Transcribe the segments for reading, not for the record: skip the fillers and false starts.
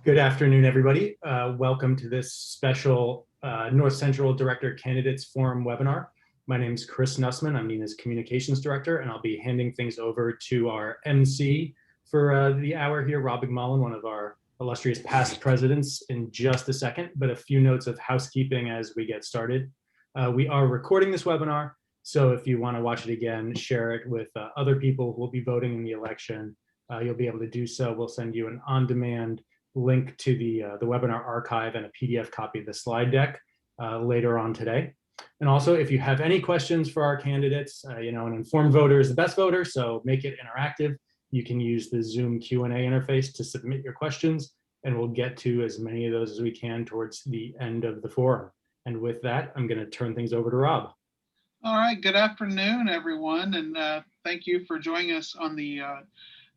Good afternoon, everybody. Welcome to this special North Central Director Candidates Forum webinar. My name is Chris Nussman. I'm NENA's Communications Director, and I'll be handing things over to our MC for the hour here, Rob McMullen, one of our illustrious past presidents, in just a second, but a few notes of housekeeping as we get started. We are recording this webinar, so if you want to watch it again, share it with other people who will be voting in the election. You'll be able to do so. We'll send you an on-demand link to the webinar archive and a PDF copy of the slide deck later on today. And also, if you have any questions for our candidates, an informed voter is the best voter, so make it interactive. You can use the Zoom Q&A interface to submit your questions, and we'll get to as many of those as we can towards the end of the forum. And with that, I'm going to turn things over to Rob. All right, good afternoon, everyone, and thank you for joining us on the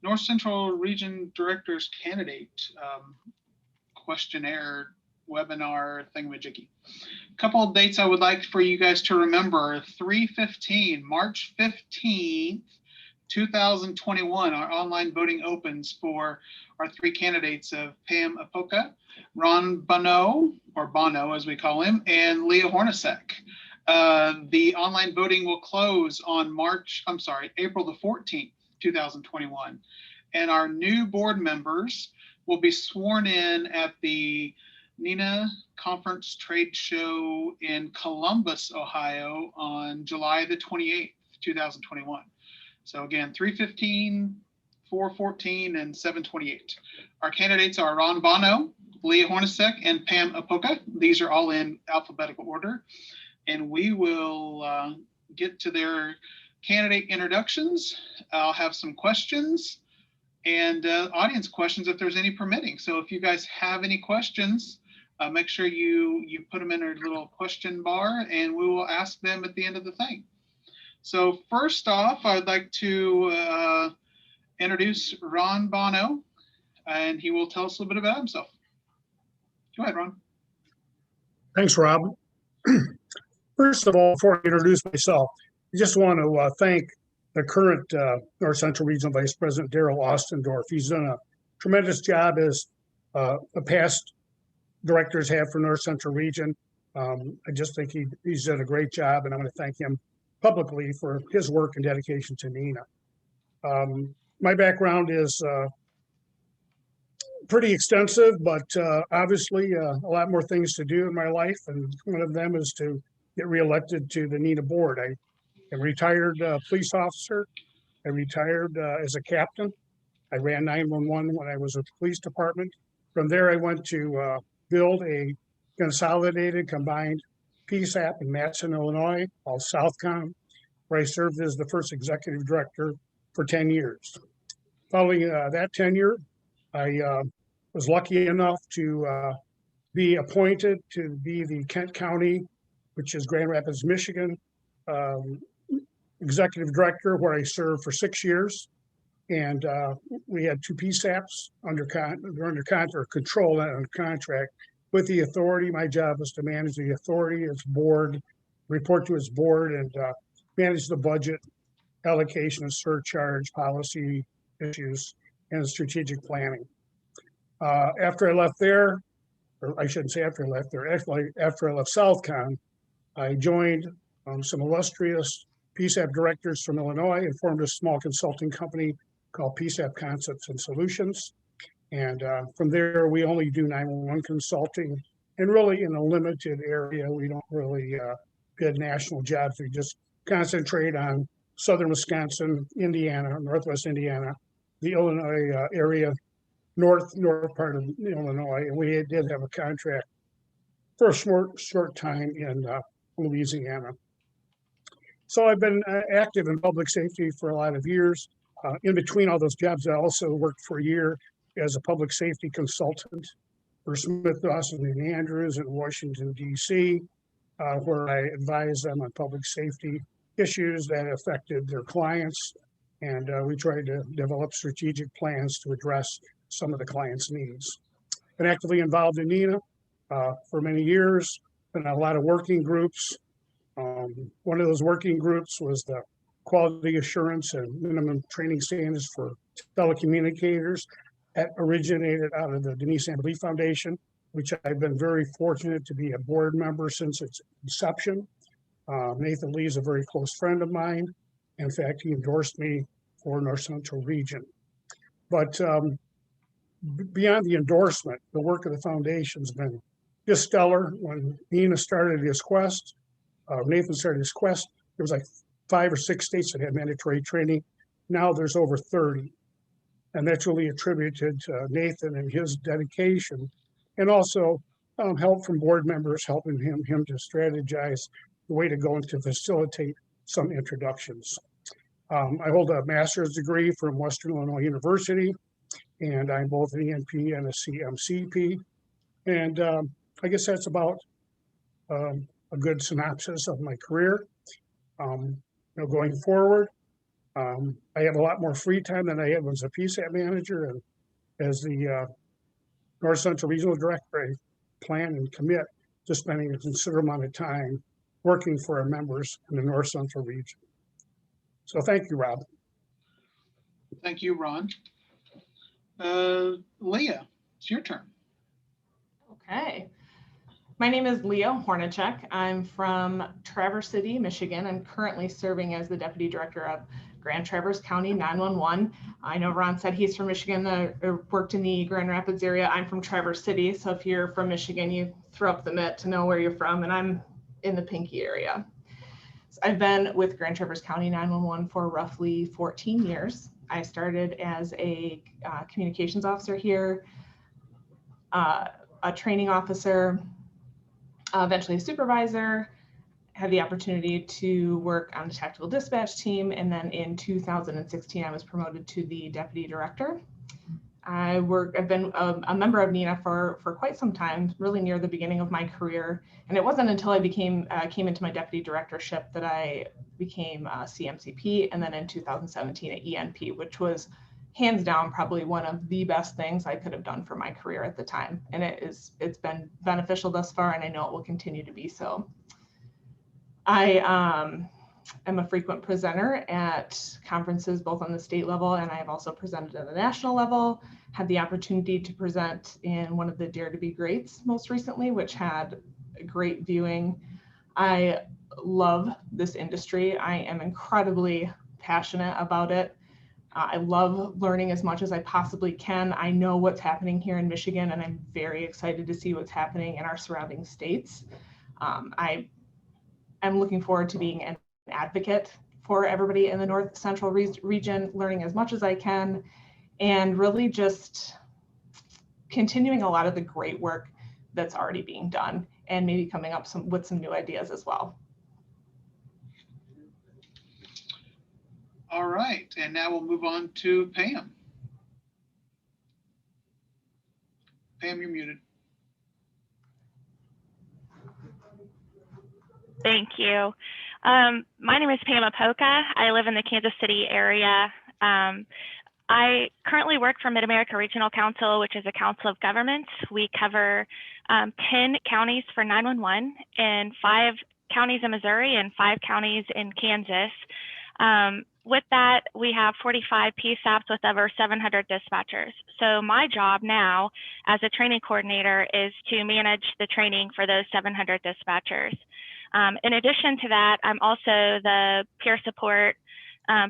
North Central Region Directors Candidate questionnaire webinar thingamajiggy. A couple of dates I would like for you guys to remember. 3/15, March 15th, 2021, our online voting opens for our three candidates of Pam Apoka, Ron Bono, or Bono as we call him, and Leah Hornacek. The online voting will close on April the 14th, 2021. And our new board members will be sworn in at the NENA Conference Trade Show in Columbus, Ohio on July the 28th, 2021. So again, 3/15, 4/14, and 7/28. Our candidates are Ron Bono, Leah Hornacek, and Pam Apoka. These are all in alphabetical order. And we will get to their candidate introductions. I'll have some questions and audience questions if there's any permitting. So if you guys have any questions, make sure you put them in our little question bar and we will ask them at the end of the thing. So first off, I'd like to introduce Ron Bono, and he will tell us a little bit about himself. Go ahead, Ron. Thanks, Rob. First of all, before I introduce myself, I just want to thank the current North Central Regional Vice President, Daryl Ostendorf. He's done a tremendous job as the past directors have for North Central Region. I just think he's done a great job, and I'm going to thank him publicly for his work and dedication to NENA. My background is pretty extensive, but obviously a lot more things to do in my life, and one of them is to get reelected to the NENA board. I am a retired police officer. I retired as a captain. I ran 911 when I was with the police department. From there, I went to build a consolidated combined PSAP in Matteson, Illinois, called Southcom, where I served as the first executive director for 10 years. Following that tenure, I was lucky enough to be appointed to be the Kent County, which is Grand Rapids, Michigan, executive director, where I served for 6 years. And we had two PSAPs under contract, or control, not under contract, with the authority. My job was to manage the authority, its board, report to its board, and manage the budget, allocation of surcharge, policy issues, and strategic planning. After I left there, or I shouldn't say after I left there, actually after I left Southcom, I joined some illustrious PSAP directors from Illinois and formed a small consulting company called PSAP Concepts and Solutions. And from there, we only do 911 consulting, and really in a limited area. We don't really bid national jobs. We just concentrate on southern Wisconsin, Indiana, northwest Indiana, the Illinois area, north part of Illinois. And we did have a contract for a short time in Louisiana. So I've been active in public safety for a lot of years. In between all those jobs, I also worked for a year as a public safety consultant for Smith, Dawson, and Andrews in Washington, D.C., where I advised them on public safety issues that affected their clients. And we tried to develop strategic plans to address some of the clients' needs. Been actively involved in NENA for many years, been in a lot of working groups. One of those working groups was the quality assurance and minimum training standards for telecommunicators. that originated out of the Denise and Lee Foundation, which I've been very fortunate to be a board member since its inception. Nathan Lee is a very close friend of mine. In fact, he endorsed me for North Central Region. But beyond the endorsement, the work of the foundation's been just stellar. When NENA started his quest, Nathan started his quest, there was like 5 or 6 states that had mandatory training. Now there's over 30. And that's really attributed to Nathan and his dedication, and also help from board members helping him to strategize the way to go and to facilitate some introductions. I hold a master's degree from Western Illinois University, and I'm both an ENP and a CMCP. And I guess that's about a good synopsis of my career. Going forward, I have a lot more free time than I had as a PSAP manager, and as the North Central Regional Director, I plan and commit to spending a considerable amount of time working for our members in the North Central region. So thank you, Rob. Thank you, Ron. Leah, it's your turn. Okay. My name is Leah Hornacek. I'm from Traverse City, Michigan. I'm currently serving as the Deputy Director of Grand Traverse County 911. I know Ron said he's from Michigan, worked in the Grand Rapids area. I'm from Traverse City. So if you're from Michigan, you throw up the mitt to know where you're from, and I'm in the Pinky area. So I've been with Grand Traverse County 911 for roughly 14 years. I started as a communications officer here, a training officer, eventually a supervisor, had the opportunity to work on the tactical dispatch team. And then in 2016, I was promoted to the deputy director. I've been a member of NENA for quite some time, really near the beginning of my career. And it wasn't until I came into my deputy directorship that I became a CMCP, and then in 2017 at ENP, which was hands down probably one of the best things I could have done for my career at the time. And it's been beneficial thus far, and I know it will continue to be so. I am a frequent presenter at conferences, both on the state level, and I have also presented at the national level. Had the opportunity to present in one of the Dare to Be Greats most recently, which had great viewing. I love this industry. I am incredibly passionate about it. I love learning as much as I possibly can. I know what's happening here in Michigan, and I'm very excited to see what's happening in our surrounding states. I'm looking forward to being an advocate for everybody in the North Central region, learning as much as I can, and really just continuing a lot of the great work that's already being done, and maybe coming up with some new ideas as well. All right, and now we'll move on to Pam. Pam, you're muted. Thank you. My name is Pam Apoka. I live in the Kansas City area. I currently work for Mid-America Regional Council, which is a council of governments. We cover 10 counties for 911 and 5 counties in Missouri and 5 counties in Kansas. With that, we have 45 PSAPs with over 700 dispatchers. So my job now as a training coordinator is to manage the training for those 700 dispatchers. In addition to that, I'm also the peer support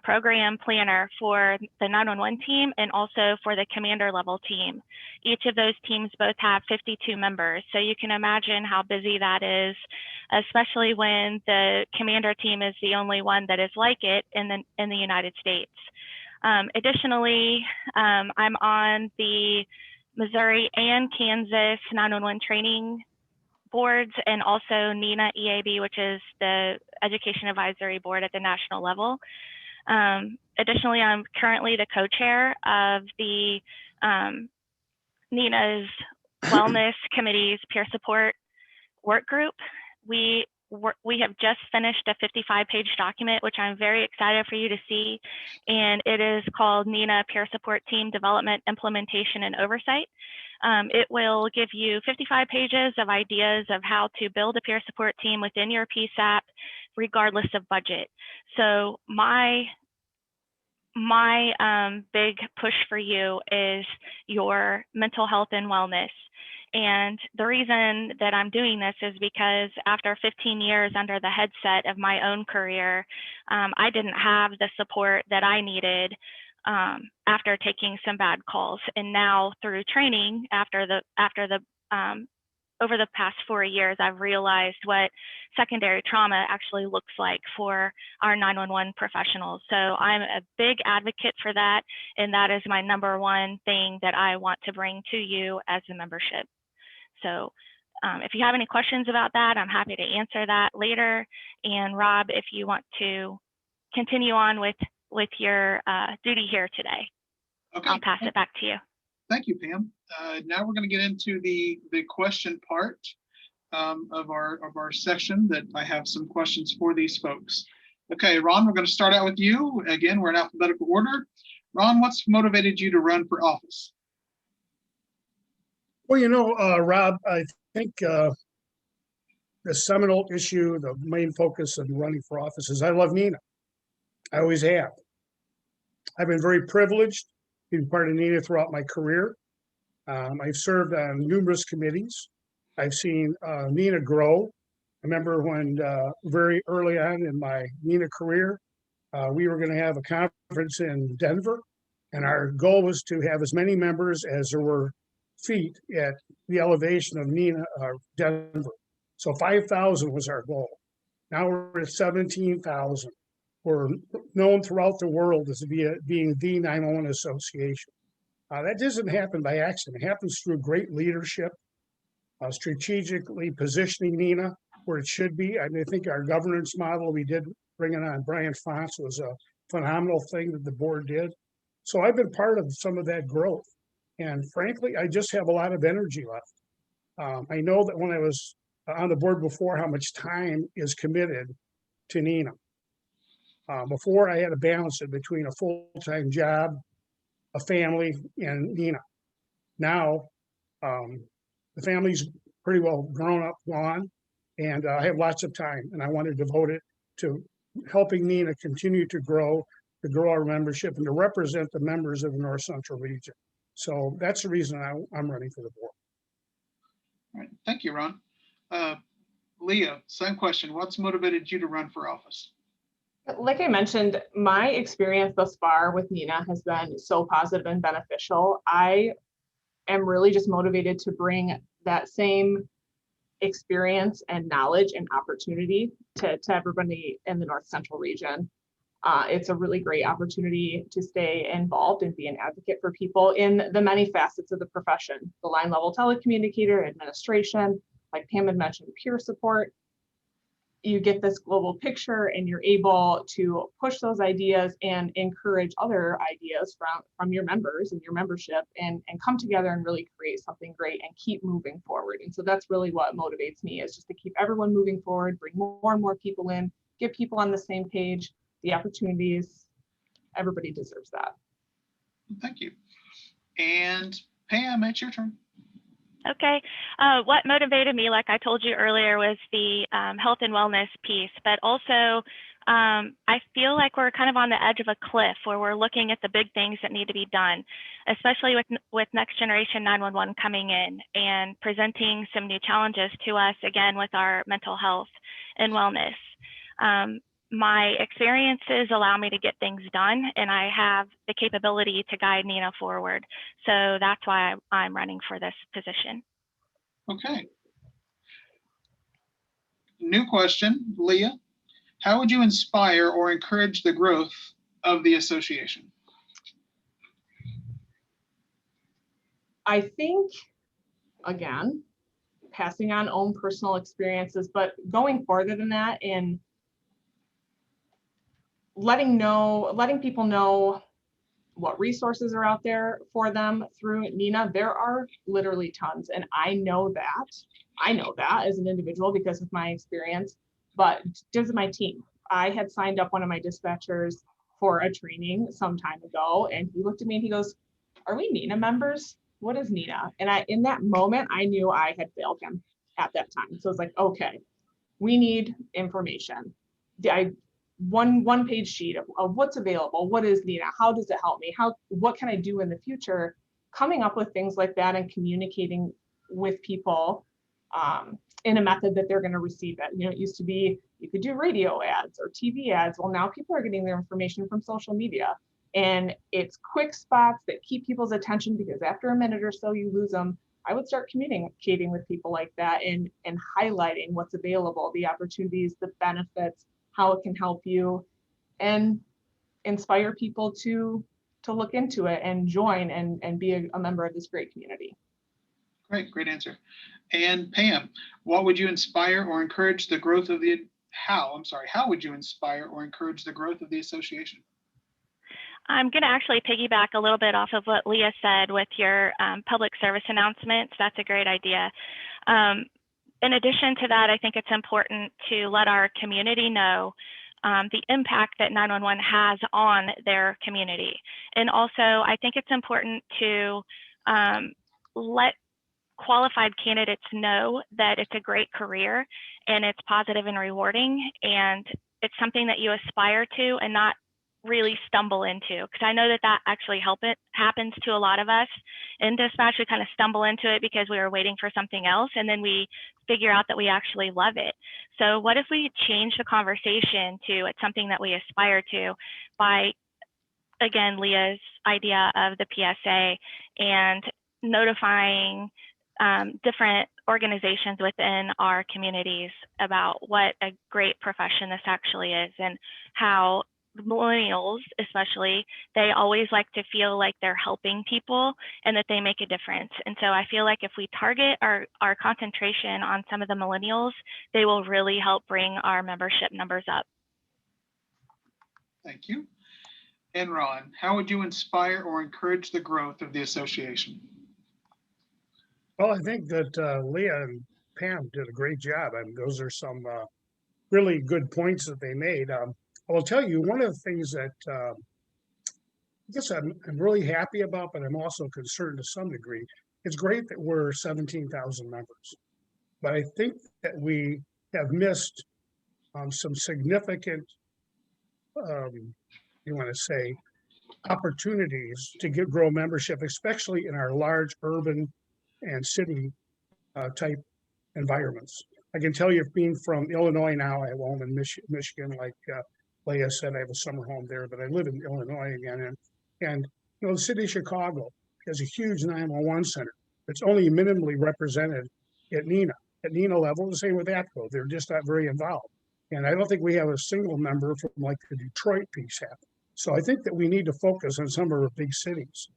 program planner for the 911 team and also for the commander level team. Each of those teams both have 52 members. So you can imagine how busy that is, especially when the commander team is the only one that is like it in the United States. Additionally, I'm on the Missouri and Kansas 911 training boards, and also NENA EAB, which is the Education Advisory Board at the national level. Additionally, I'm currently the co-chair of the NENA's Wellness Committee's Peer Support Work Group. We have just finished a 55-page document, which I'm very excited for you to see, and it is called NENA Peer Support Team Development, Implementation, and Oversight. It will give you 55 pages of ideas of how to build a peer support team within your PSAP, regardless of budget. So my my big push for you is your mental health and wellness. And the reason that I'm doing this is because after 15 years under the headset of my own career, I didn't have the support that I needed after taking some bad calls. And now through training, over the past 4 years, I've realized what secondary trauma actually looks like for our 911 professionals. So I'm a big advocate for that, and that is my number one thing that I want to bring to you as a membership. So if you have any questions about that, I'm happy to answer that later. And Rob, if you want to continue on with your duty here today, Okay. I'll pass it back to you. Thank you, Pam. Now we're going to get into the question part of our session. That I have some questions for these folks. Okay, Ron, we're going to start out with you. Again, we're in alphabetical order. Ron, what's motivated you to run for office? Well, Rob, I think the seminal issue, the main focus of running for office is I love NENA. I always have. I've been very privileged being part of NENA throughout my career. I've served on numerous committees. I've seen NENA grow. I remember when very early on in my NENA career, we were going to have a conference in Denver, and our goal was to have as many members as there were feet at the elevation of NENA, Denver. So 5,000 was our goal. Now we're at 17,000. We're known throughout the world as being the 911 association. That doesn't happen by accident. It happens through great leadership, strategically positioning NENA where it should be. I think our governance model, we did bringing on Brian Fonce, was a phenomenal thing that the board did. So I've been part of some of that growth. And frankly, I just have a lot of energy left. I know that when I was on the board before, how much time is committed to NENA. Before, I had to balance it between a full-time job, a family, and NENA. Now, the family's pretty well grown up, gone, and I have lots of time, and I want to devote it to helping NENA continue to grow our membership, and to represent the members of the North Central region. So that's the reason I'm running for the board. All right, thank you, Ron. Leah, same question. What's motivated you to run for office? Like I mentioned, my experience thus far with NENA has been so positive and beneficial. I am really just motivated to bring that same experience and knowledge and opportunity to everybody in the North Central region. It's a really great opportunity to stay involved and be an advocate for people in the many facets of the profession, the line level telecommunicator, administration, like Pam had mentioned, peer support. You get this global picture and you're able to push those ideas and encourage other ideas from your members and your membership and come together and really create something great and keep moving forward. And so that's really what motivates me, is just to keep everyone moving forward, bring more and more people in, get people on the same page, the opportunities. Everybody deserves that. Thank you. And Pam, it's your turn. Okay. What motivated me, like I told you earlier, was the health and wellness piece, but also I feel like we're kind of on the edge of a cliff where we're looking at the big things that need to be done, especially with next generation 911 coming in and presenting some new challenges to us, again, with our mental health and wellness. My experiences allow me to get things done, and I have the capability to guide NENA forward. So that's why I'm running for this position. Okay. New question, Leah. How would you inspire or encourage the growth of the association? I think, again, passing on own personal experiences, but going further than that in letting people know what resources are out there for them through NENA. There are literally tons, and I know that as an individual because of my experience, but just my team. I had signed up one of my dispatchers for a training some time ago, and he looked at me and he goes, "Are we NENA members? What is NENA?" And in that moment, I knew I had failed him at that time. So it's like, okay, we need information. one page sheet of what's available, what is NENA, how does it help me, what can I do in the future, coming up with things like that and communicating with people in a method that they're going to receive it. It used to be you could do radio ads or TV ads. Well, now people are getting their information from social media, and it's quick spots that keep people's attention, because after a minute or so you lose them. I would start communicating with people like that and highlighting what's available, the opportunities, the benefits, how it can help you, and inspire people to look into it and join and be a member of this great community. Great answer. And Pam, what would you inspire or encourage the growth of the, how would you inspire or encourage the growth of the association? I'm going to actually piggyback a little bit off of what Leah said with your public service announcements. That's a great idea. In addition to that, I think it's important to let our community know the impact that 911 has on their community. And also, I think it's important to let qualified candidates know that it's a great career and it's positive and rewarding, and it's something that you aspire to and not really stumble into, because I know that actually happens to a lot of us in dispatch. We kind of stumble into it because we were waiting for something else, and then we figure out that we actually love it. So what if we change the conversation to it's something that we aspire to by, again, Leah's idea of the PSA and notifying different organizations within our communities about what a great profession this actually is, and how millennials especially, they always like to feel like they're helping people and that they make a difference. And so I feel like if we target our concentration on some of the millennials, they will really help bring our membership numbers up. Thank you. And Ron, how would you inspire or encourage the growth of the association? Well, I think that Leah and Pam did a great job. I mean, those are some really good points that they made. I will tell you, one of the things that I guess I'm really happy about, but I'm also concerned to some degree. It's great that we're 17,000 members, but I think that we have missed some significant, opportunities to grow membership, especially in our large urban and city type environments. I can tell you, being from Illinois now, I have a home in Michigan, like Leah said, I have a summer home there, but I live in Illinois again. And the city of Chicago has a huge 911 center. It's only minimally represented at NENA. At NENA level, the same with APCO. They're just not very involved. And I don't think we have a single member from like the Detroit PSAP. So I think that we need to focus on some of our big cities.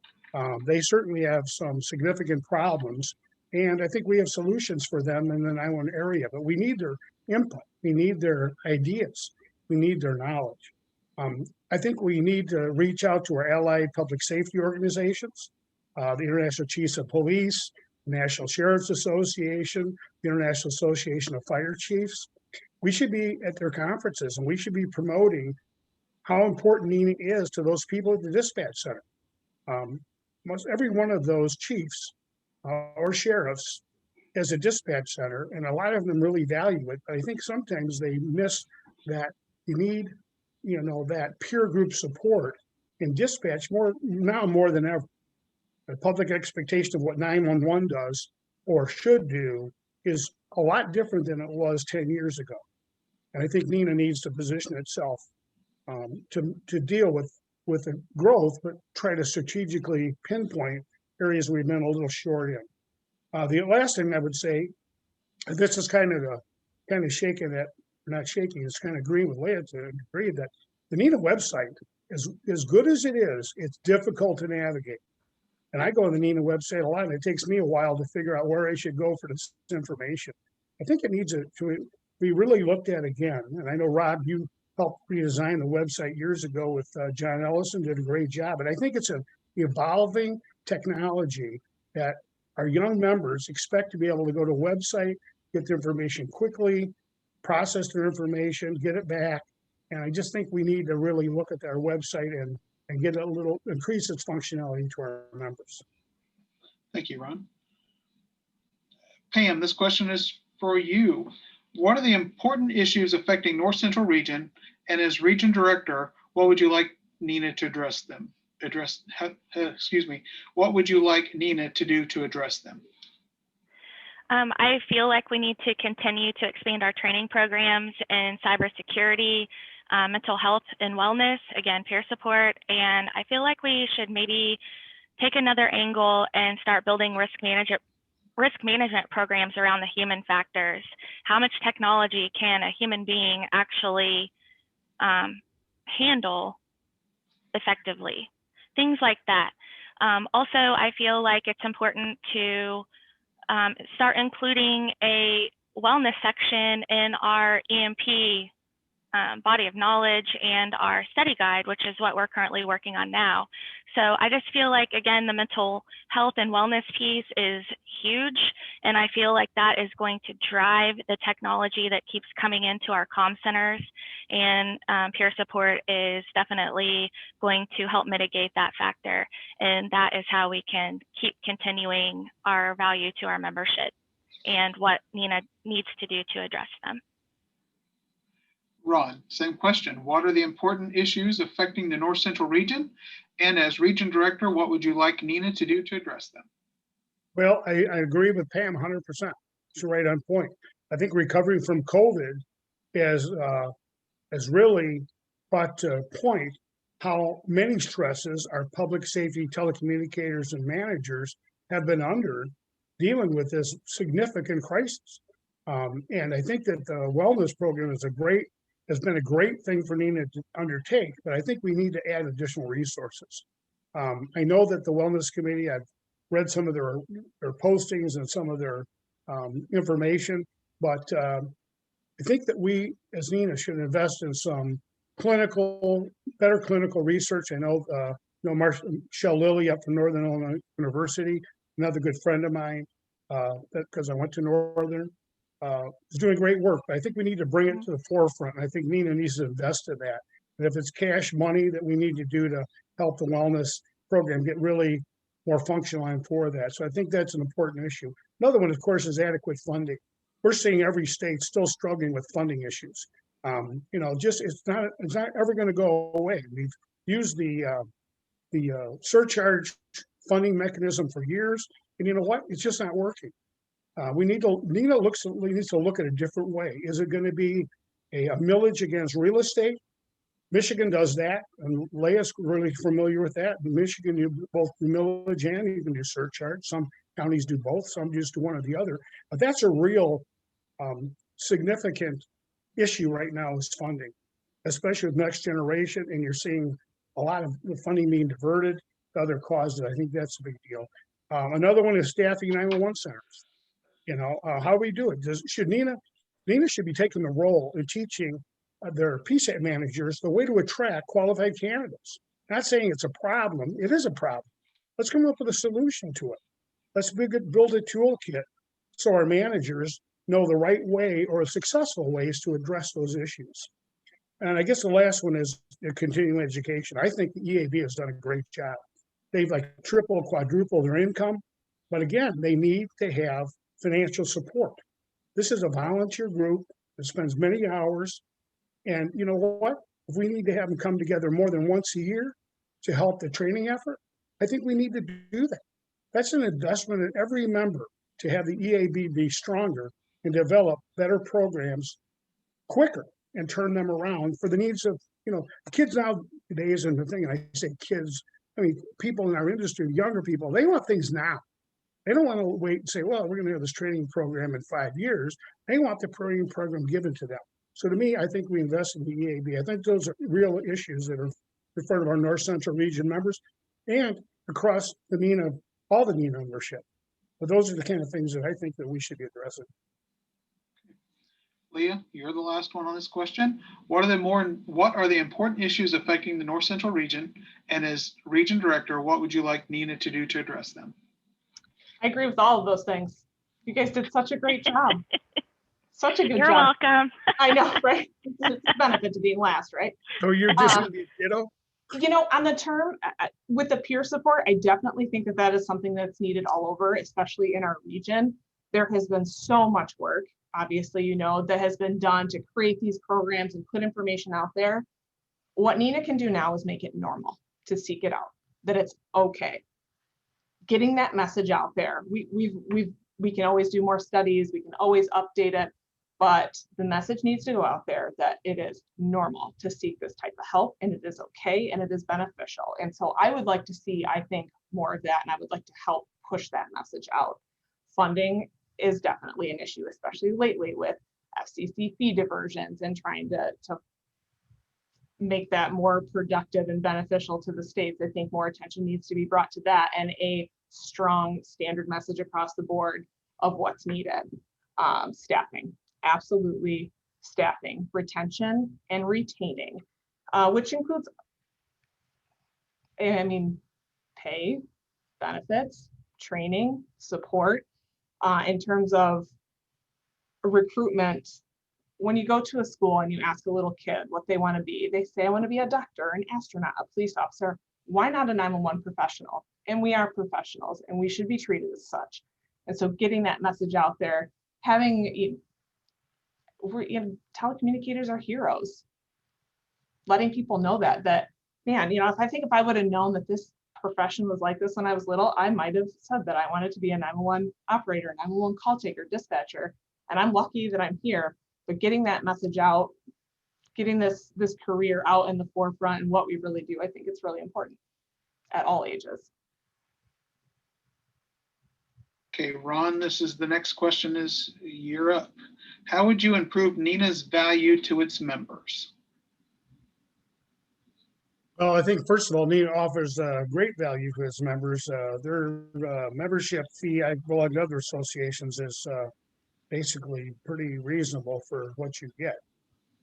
They certainly have some significant problems, and I think we have solutions for them in the 911 area, but we need their input. We need their ideas. We need their knowledge. I think we need to reach out to our allied public safety organizations, the International Chiefs of Police, National Sheriff's Association, the International Association of Fire Chiefs. We should be at their conferences, and we should be promoting how important NENA is to those people at the dispatch center. Most every one of those chiefs or sheriffs has a dispatch center, and a lot of them really value it. But I think sometimes they miss that you need, that peer group support in dispatch more than ever. The public expectation of what 911 does or should do is a lot different than it was 10 years ago. And I think NENA needs to position itself to deal with the growth, but try to strategically pinpoint areas we've been a little short in. The last thing I would say, this is kind of shaking that, not shaking, it's kind of agreeing with Leah to agree that the NENA website is as good as it is, it's difficult to navigate. And I go to the NENA website a lot, and it takes me a while to figure out where I should go for this information. I think it needs to be really looked at again. And I know, Rob, you helped redesign the website years ago with John Ellison, did a great job. But I think it's an evolving technology that our young members expect to be able to go to a website, get the information quickly, process their information, get it back. And I just think we need to really look at our website and get increase its functionality to our members. Thank you, Ron. Pam, this question is for you. What are the important issues affecting North Central Region, And as region director, what would you like NENA to what would you like NENA to do to address them? I feel like we need to continue to expand our training programs in cybersecurity, mental health and wellness, again, peer support. And I feel like we should maybe take another angle and start building risk management programs around the human factors. How much technology can a human being actually handle effectively? Things like that. Also, I feel like it's important to start including a wellness section in our EMP body of knowledge and our study guide, which is what we're currently working on now. So I just feel like, again, the mental health and wellness piece is huge. And I feel like that is going to drive the technology that keeps coming into our comm centers. And peer support is definitely going to help mitigate that factor. And that is how we can keep continuing our value to our membership and what NENA needs to do to address them. Ron, same question. What are the important issues affecting the North Central region? And as region director, what would you like NENA to do to address them? Well, I agree with Pam 100%. She's right on point. I think recovery from COVID has really brought to point how many stresses our public safety telecommunicators and managers have been under dealing with this significant crisis. And I think that the wellness program has been a great thing for NENA to undertake, but I think we need to add additional resources. I know that the Wellness Committee, I've read some of their postings and some of their information, but I think that we as NENA should invest in some better clinical research. I know, Michelle Lilly up from Northern Illinois University, another good friend of mine, because I went to Northern, is doing great work, but I think we need to bring it to the forefront. And I think NENA needs to invest in that. And if it's cash money that we need to do to help the wellness program get really more functional and for that. So I think that's an important issue. Another one, of course, is adequate funding. We're seeing every state still struggling with funding issues. It's not ever going to go away. We've used the surcharge funding mechanism for years, and you know what? It's just not working. NENA needs to look at a different way. Is it going to be a millage against real estate? Michigan does that, and Leah's really familiar with that. In Michigan, you both do millage and you can do surcharge. Some counties do both, some just do one or the other. But that's a real significant issue right now is funding, especially with next generation, and you're seeing a lot of the funding being diverted to other causes. I think that's a big deal. Another one is staffing 911 centers. How we do it. NENA should be taking the role in teaching their PSAT managers the way to attract qualified candidates. Not saying it's a problem. It is a problem. Let's come up with a solution to it. Let's build a toolkit so our managers know the right way or successful ways to address those issues. And I guess the last one is continuing education. I think the EAB has done a great job. They've triple, quadruple their income. But again, they need to have financial support. This is a volunteer group that spends many hours. And you know what? If we need to have them come together more than once a year to help the training effort, I think we need to do that. That's an investment in every member to have the EAB be stronger and develop better programs quicker and turn them around for the needs of, kids nowadays. And the thing, I say kids, people in our industry, younger people, they want things now. They don't want to wait and say, well, we're going to have this training program in 5 years. They want the training program given to them. So to me, I think we invest in the EAB. I think those are real issues that are in front of our North Central region members and across the NENA, all the NENA membership. But those are the kind of things that I think that we should be addressing. Leah, you're the last one on this question. What are the important issues affecting the North Central region? And as region director, what would you like NENA to do to address them? I agree with all of those things. You guys did such a great job. Such a good job. You're welcome. I know, right? It's a benefit to being last, right? So you're just going to be a ditto? On the term with the peer support, I definitely think that is something that's needed all over, especially in our region. There has been so much work obviously, you know, that has been done to create these programs and put information out there. What NENA can do now is make it normal to seek it out, that it's okay. Getting that message out there. We can always do more studies, we can always update it, but the message needs to go out there that it is normal to seek this type of help, and it is okay, and it is beneficial. And so I would like to see, I think, more of that, and I would like to help push that message out. Funding is definitely an issue, especially lately with FCC fee diversions and trying to make that more productive and beneficial to the states. I think more attention needs to be brought to that, and a strong standard message across the board of what's needed. Staffing, absolutely staffing, retention and retaining, which includes, I mean, pay, benefits, training, support. In terms of recruitment, when you go to a school and you ask a little kid what they want to be, they say, I want to be a doctor, an astronaut, a police officer. Why not a 911 professional? And we are professionals, and we should be treated as such. And so getting that message out there, having, telecommunicators are heroes. Letting people know that, man, you know, if I would have known that this profession was like this when I was little, I might have said that I wanted to be a 911 operator, 911 call taker, dispatcher. And I'm lucky that I'm here. But getting that message out, getting this career out in the forefront and what we really do, I think it's really important at all ages. Okay, Ron, this is the next question is, you're up. How would you improve NENA's value to its members? Well, I think first of all, NENA offers great value to its members. Their membership fee, like other associations, is basically pretty reasonable for what you get.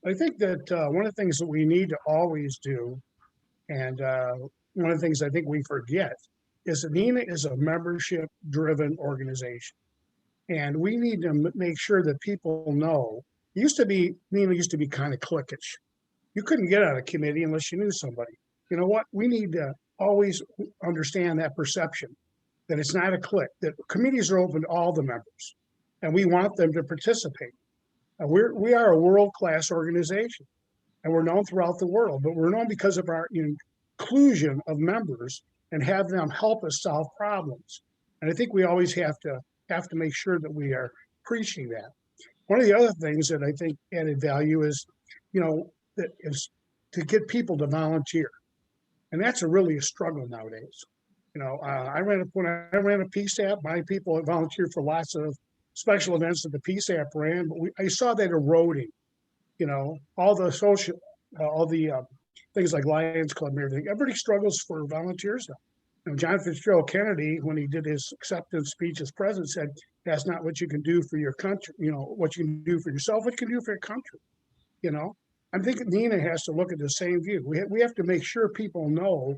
I think that one of the things that we need to always do, and one of the things I think we forget, is that NENA is a membership-driven organization. And we need to make sure that people know, NENA used to be kind of cliquish. You couldn't get on a committee unless you knew somebody. You know what? We need to always understand that perception, that it's not a clique, that committees are open to all the members, and we want them to participate. We are a world-class organization, and we're known throughout the world, but we're known because of our inclusion of members and have them help us solve problems. And I think we always have to make sure that we are preaching that. One of the other things that I think added value is, that is to get people to volunteer. And that's really a struggle nowadays. When I ran a PSAP, my people volunteered for lots of special events that the PSAP ran, but I saw that eroding. All the things like Lions Club and everything. Everybody struggles for volunteers now. John Fitzgerald Kennedy, when he did his acceptance speech as president, said, "That's not what you can do for your country. What you can do for yourself, what you can do for your country." I'm thinking NENA has to look at the same view. We have to make sure people know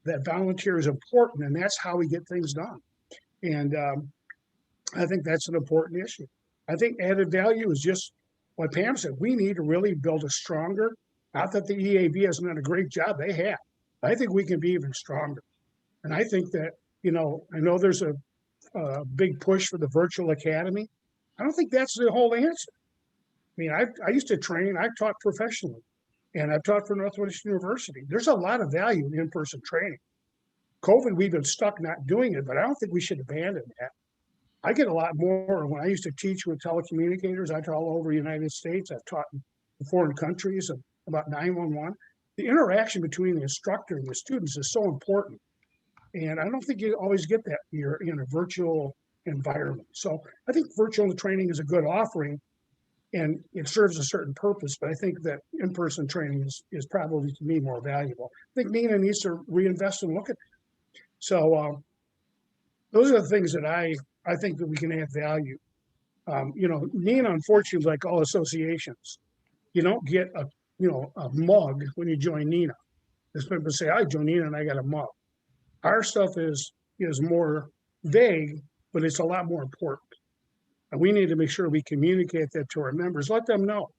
that volunteer is important, and that's how we get things done. And I think that's an important issue. I think added value is just what Pam said. We need to really build a stronger, not that the EAB hasn't done a great job, they have. I think we can be even stronger. And I think that, I know there's a big push for the virtual academy. I don't think that's the whole answer. I mean, I used to train, I've taught professionally, and I've taught for Northwestern University. There's a lot of value in in-person training. COVID, we've been stuck not doing it, but I don't think we should abandon that. I get a lot more when I used to teach with telecommunicators. I taught all over the United States. I've taught in foreign countries about 911. The interaction between the instructor and the students is so important. And I don't think you always get that here in a virtual environment. So I think virtual training is a good offering, and it serves a certain purpose, but I think that in-person training is probably, to me, more valuable. I think NENA needs to reinvest and look at that. So those are the things that I think that we can add value. NENA, unfortunately, like all associations, you don't get a mug when you join NENA. There's people say, I joined NENA and I got a mug. Our stuff is more vague, but it's a lot more important. And we need to make sure we communicate that to our members, let them know.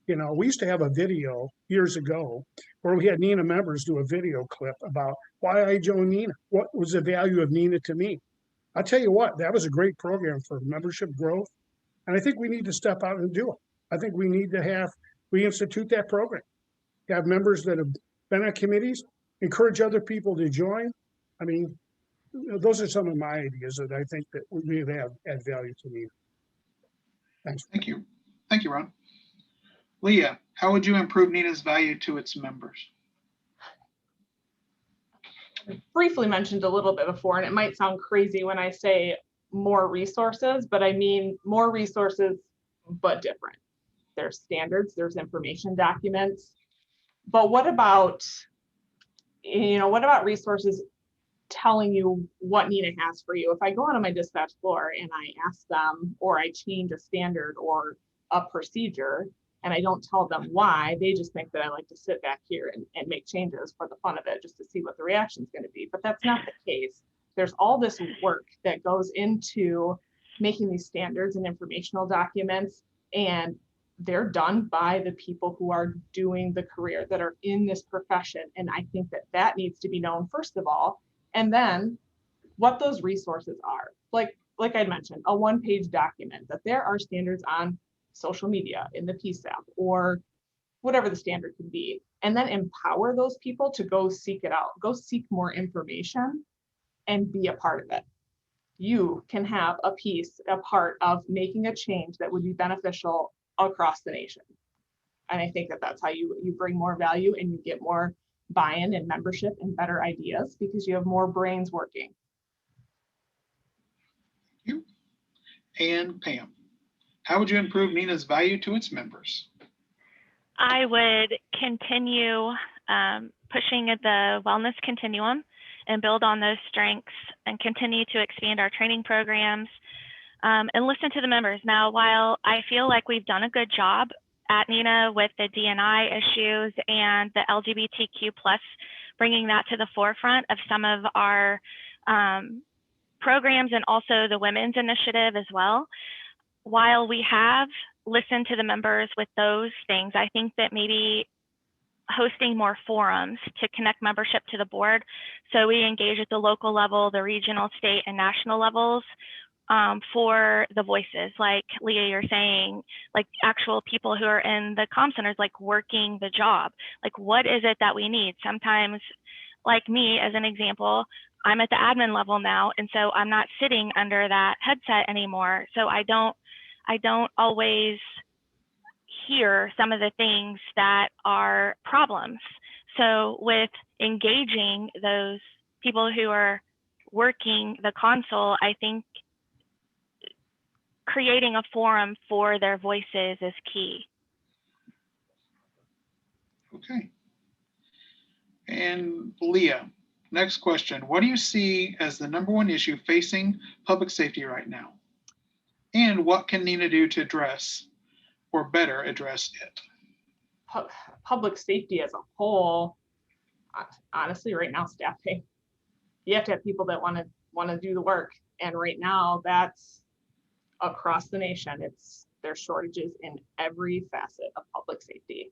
We used to have a video years ago where we had NENA members do a video clip about why I joined NENA. What was the value of NENA to me? I'll tell you what, that was a great program for membership growth And I think we need to step out and do it. I think we need to reinstitute that program. Have members that have been on committees, encourage other people to join. I mean, those are some of my ideas that I think that would really add value to me. Thanks. Thank you. Thank you, Ron. Leah, how would you improve NENA's value to its members? Briefly mentioned a little bit before, and it might sound crazy when I say more resources, but I mean more resources, but different. There's standards, there's information documents, but what about resources telling you what NENA has for you? If I go onto my dispatch floor and I ask them, or I change a standard or a procedure, and I don't tell them why, they just think that I like to sit back here and make changes for the fun of it, just to see what the reaction is going to be. But that's not the case. There's all this work that goes into making these standards and informational documents, and they're done by the people who are doing the career, that are in this profession. And I think that needs to be known, first of all, and then what those resources are. Like I mentioned, a one-page document that there are standards on social media, in the PSAP, or whatever the standard could be, and then empower those people to go seek it out, go seek more information and be a part of it. You can have a part of making a change that would be beneficial across the nation. And I think that's how you bring more value, and you get more buy-in and membership and better ideas, because you have more brains working. Thank you. And Pam, how would you improve NENA's value to its members? I would continue pushing the wellness continuum and build on those strengths, and continue to expand our training programs, and listen to the members. Now, while I feel like we've done a good job at NENA with the D&I issues and the LGBTQ+, bringing that to the forefront of some of our programs, and also the women's initiative as well, while we have listened to the members with those things, I think that maybe hosting more forums to connect membership to the board, so we engage at the local level, the regional, state, and national levels, for the voices, like Leah, you're saying, like actual people who are in the comm centers, like working the job. Like, what is it that we need? Sometimes, like me, as an example, I'm at the admin level now, and so I'm not sitting under that headset anymore. So I don't always hear some of the things that are problems. So with engaging those people who are working the console, I think creating a forum for their voices is key. Okay. And Leah, next question. What do you see as the #1 issue facing public safety right now? And what can NENA do to address, or better address it? Public safety as a whole, honestly, right now, staffing. You have to have people that want to do the work. And right now, that's across the nation. There's shortages in every facet of public safety.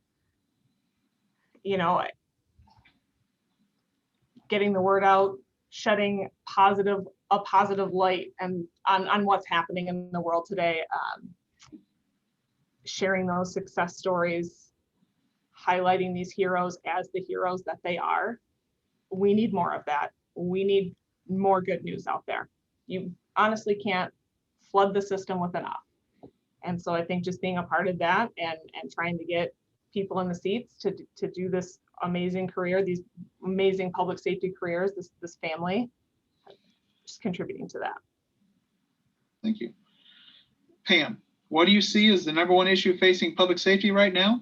Getting the word out, shedding a positive light and on what's happening in the world today, sharing those success stories, highlighting these heroes as the heroes that they are. We need more of that. We need more good news out there. You honestly can't flood the system with enough. And so I think just being a part of that and trying to get people in the seats to do this amazing career, these amazing public safety careers, this family, just contributing to that. Thank you. Pam, what do you see as the #1 issue facing public safety right now?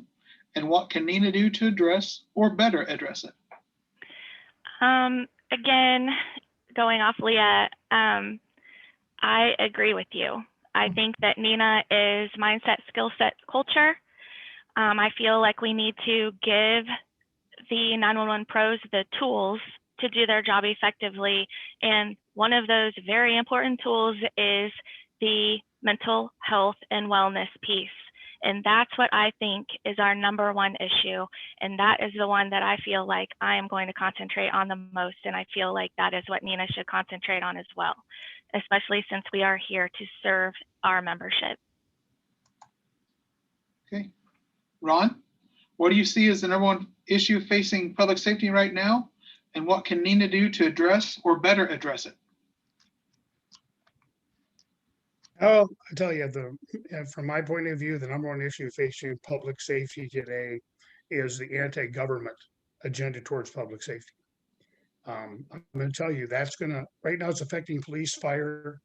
And what can NENA do to address, or better address it? Again, going off Leah, I agree with you. I think that NENA is mindset, skill set, culture. I feel like we need to give the 911 pros the tools to do their job effectively. And one of those very important tools is the mental health and wellness piece. And that's what I think is our #1 issue. And that is the one that I feel like I am going to concentrate on the most. And I feel like that is what NENA should concentrate on as well, especially since we are here to serve our membership. Okay. Ron, what do you see as the #1 issue facing public safety right now? And what can NENA do to address or better address it? Oh, I tell you, from my point of view, the #1 issue facing public safety today is the anti-government agenda towards public safety. I'm going to tell you right now it's affecting police, fire,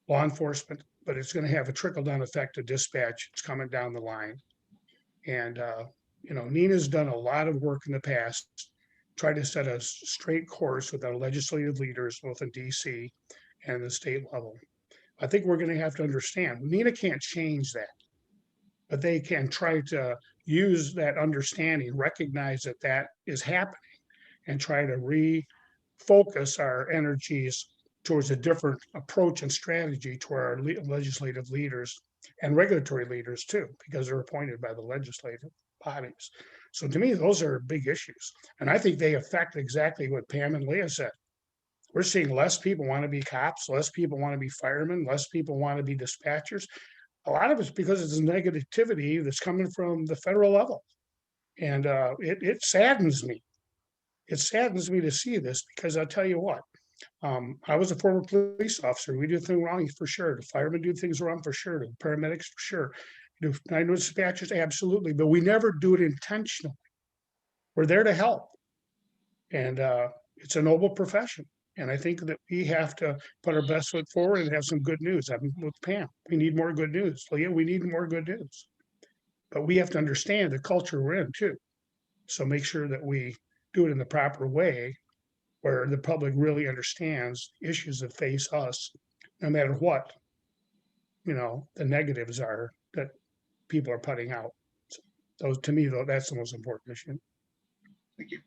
law enforcement, but it's going to have a trickle-down effect to dispatch. It's coming down the line. And, NENA's done a lot of work in the past, tried to set a straight course with our legislative leaders, both in DC and the state level. I think we're going to have to understand NENA can't change that, but they can try to use that understanding, recognize that that is happening, and try to refocus our energies towards a different approach and strategy to our legislative leaders and regulatory leaders too, because they're appointed by the legislative bodies. So to me, those are big issues. And I think they affect exactly what Pam and Leah said. We're seeing less people want to be cops, less people want to be firemen, less people want to be dispatchers. A lot of it's because it's negativity that's coming from the federal level. And it saddens me. It saddens me to see this because I'll tell you what, I was a former police officer. We do things wrong for sure. The firemen do things wrong for sure. The paramedics for sure. I know dispatchers, absolutely, but we never do it intentionally. We're there to help. And it's a noble profession. And I think that we have to put our best foot forward and have some good news. I'm with Pam. We need more good news. Leah, we need more good news. But we have to understand the culture we're in too. So make sure that we do it in the proper way where the public really understands issues that face us, no matter what, the negatives are that people are putting out. So to me, though, that's the most important issue. Thank you.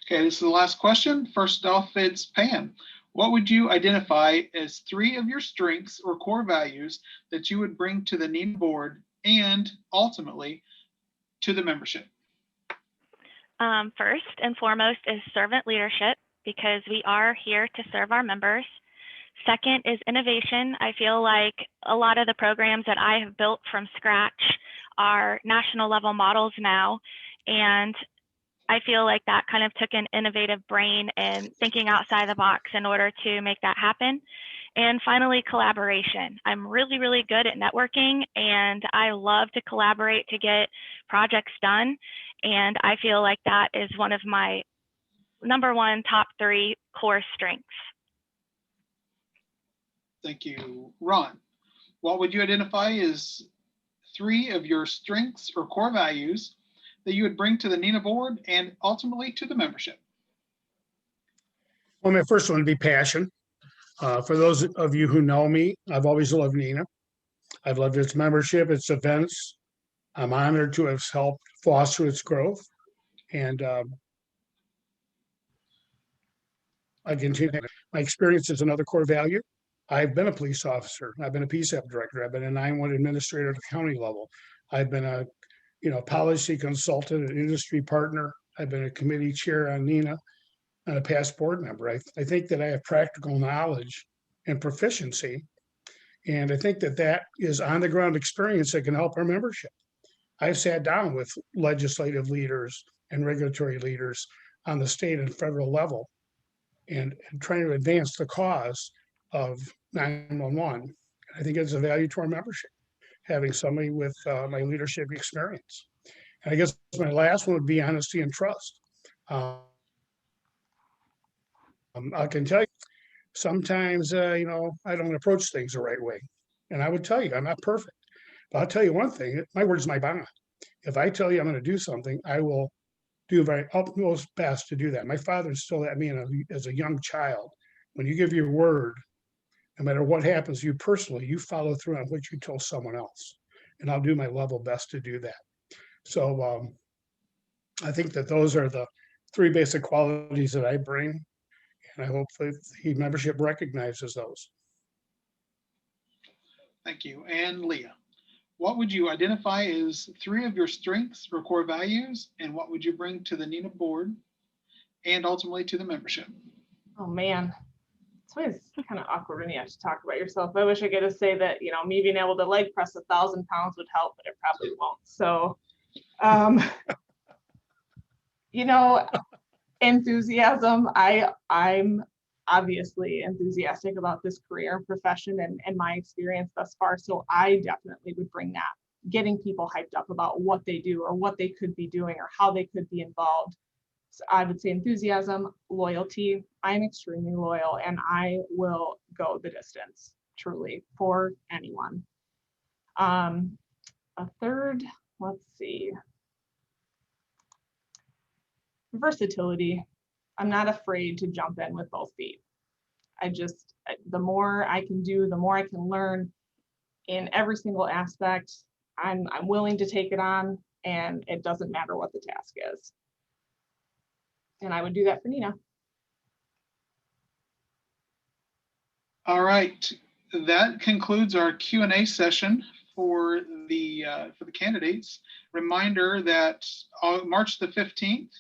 Okay, this is the last question. First off, it's Pam. What would you identify as 3 of your strengths or core values that you would bring to the NENA board and ultimately to the membership? First and foremost is servant leadership, because we are here to serve our members. Second is innovation. I feel like a lot of the programs that I have built from scratch are national level models now. And I feel like that kind of took an innovative brain and thinking outside the box in order to make that happen. And finally, collaboration. I'm really, really good at networking, and I love to collaborate to get projects done. And I feel like that is one of my #1 top 3 core strengths. Thank you. Ron, what would you identify as 3 of your strengths or core values that you would bring to the NENA board and ultimately to the membership? Well, my first one would be passion. For those of you who know me, I've always loved NENA. I've loved its membership, its events. I'm honored to have helped foster its growth. And I continue. My experience is another core value. I've been a police officer. I've been a PSAP director. I've been a 911 administrator at the county level. I've been a policy consultant, an industry partner. I've been a committee chair on NENA and a past board member. I think that I have practical knowledge and proficiency. And I think that that is on the ground experience that can help our membership. I've sat down with legislative leaders and regulatory leaders on the state and federal level and trying to advance the cause of 911. I think it's a value to our membership, having somebody with my leadership experience. And I guess my last one would be honesty and trust. I can tell you, sometimes, I don't approach things the right way. And I would tell you, I'm not perfect. But I'll tell you one thing, my word's my bond. If I tell you I'm going to do something, I will do my utmost best to do that. My father instilled that in me as a young child. When you give your word, no matter what happens to you personally, you follow through on what you told someone else. And I'll do my level best to do that. So I think that those are the 3 basic qualities that I bring. And I hope that the membership recognizes those. Thank you. And Leah, what would you identify as 3 of your strengths or core values, and what would you bring to the NENA board and ultimately to the membership? Oh man, it's It's always kind of awkward when you have to talk about yourself. I wish I could have say that, me being able to leg press 1,000 pounds would help, but it probably won't. So, enthusiasm. I'm obviously enthusiastic about this career and profession and my experience thus far. So I definitely would bring that, getting people hyped up about what they do or what they could be doing or how they could be involved. So I would say enthusiasm, loyalty. I'm extremely loyal and I will go the distance, truly, for anyone. A third, let's see. Versatility. I'm not afraid to jump in with both feet. The more I can do, the more I can learn in every single aspect. I'm willing to take it on, and it doesn't matter what the task is. And I would do that for NENA. All right, that concludes our Q&A session for the candidates. Reminder that March the 15th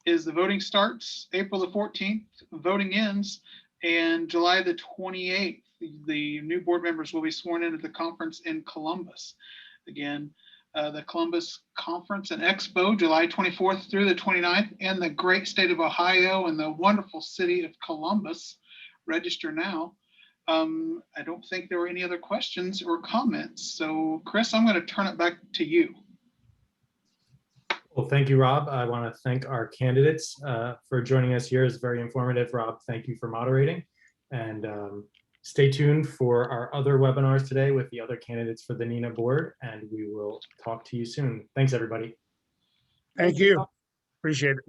is the voting starts, April the 14th, voting ends, and July the 28th, the new board members will be sworn in at the conference in Columbus. Again, the Columbus Conference and Expo, July 24th through the 29th, and the great state of Ohio and the wonderful city of Columbus. Register now. I don't think there were any other questions or comments. So Chris, I'm going to turn it back to you. Well, thank you, Rob. I want to thank our candidates for joining us here. It's very informative. Rob, thank you for moderating. And stay tuned for our other webinars today with the other candidates for the NENA board, and we will talk to you soon. Thanks, everybody. Thank you. Appreciate it.